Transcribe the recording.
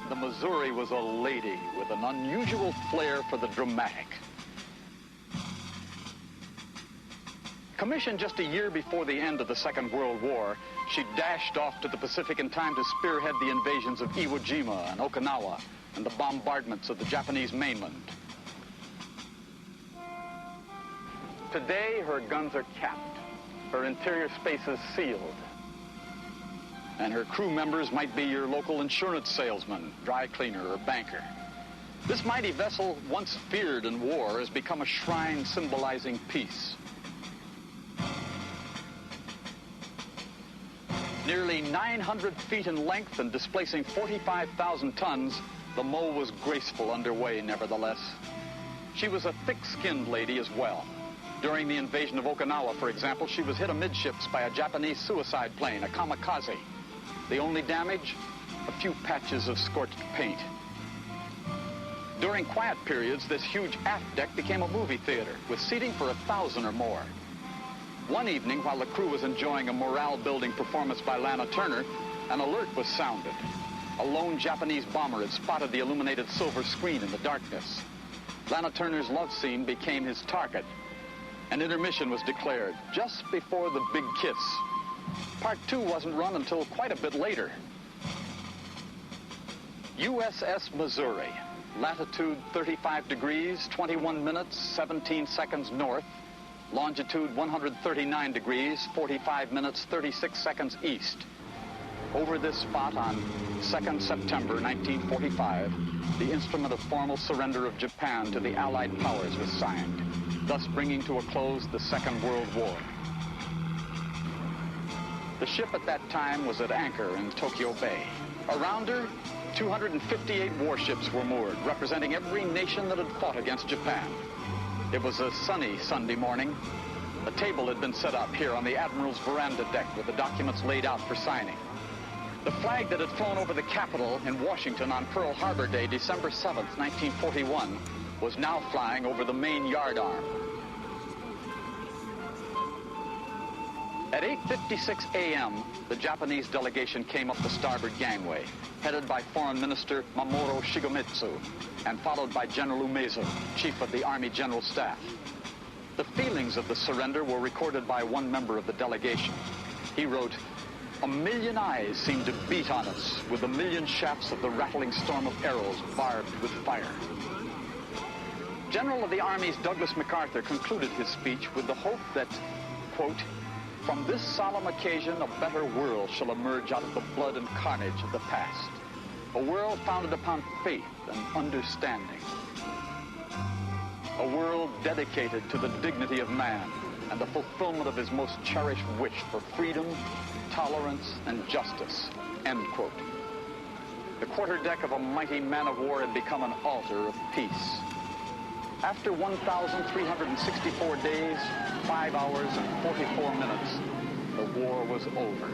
The Missouri was a lady with an unusual flair for the dramatic. Commissioned just a year before the end of the Second World War, she dashed off to the Pacific in time to spearhead the invasions of Iwo Jima and Okinawa and the bombardments of the Japanese mainland. Today, her guns are capped, her interior spaces sealed, and her crew members might be your local insurance salesman, dry cleaner, or banker. This mighty vessel, once feared in war, has become a shrine symbolizing peace. Nearly 900 feet in length and displacing 45,000 tons, the Mo was graceful underway, nevertheless. She was a thick-skinned lady as well. During the invasion of Okinawa, for example, she was hit amidships by a Japanese suicide plane, a kamikaze. The only damage? A few patches of scorched paint. During quiet periods, this huge aft deck became a movie theater with seating for 1,000 or more. One evening, while the crew was enjoying a morale-building performance by Lana Turner, an alert was sounded. A lone Japanese bomber had spotted the illuminated silver screen in the darkness. Lana Turner's love scene became his target. An intermission was declared just before the big kiss. Part 2 wasn't run until quite a bit later. U.S.S. Missouri, latitude 35 degrees, 21 minutes, 17 seconds north, longitude 139 degrees, 45 minutes, 36 seconds east. Over this spot on 2nd September 1945, the instrument of formal surrender of Japan to the Allied powers was signed, thus bringing to a close the Second World War. The ship at that time was at anchor in Tokyo Bay. Around her, 258 warships were moored, representing every nation that had fought against Japan. It was a sunny Sunday morning. A table had been set up here on the Admiral's veranda deck with the documents laid out for signing. The flag that had flown over the Capitol in Washington on Pearl Harbor Day, December 7th, 1941, was now flying over the main yardarm. At 8:56 a.m., the Japanese delegation came up the starboard gangway, headed by Foreign Minister Mamoru Shigemitsu, and followed by General Umezu, Chief of the Army General Staff. The feelings of the surrender were recorded by one member of the delegation. He wrote, "A million eyes seemed to beat on us with a million shafts of the rattling storm of arrows barbed with fire." General of the Army's Douglas MacArthur concluded his speech with the hope that, quote, "From this solemn occasion, a better world shall emerge out of the blood and carnage of the past. A world founded upon faith and understanding. A world dedicated to the dignity of man and the fulfillment of his most cherished wish for freedom, tolerance, and justice." End quote. The quarterdeck of a mighty man of war had become an altar of peace. After 1,364 days, 5 hours, and 44 minutes, the war was over.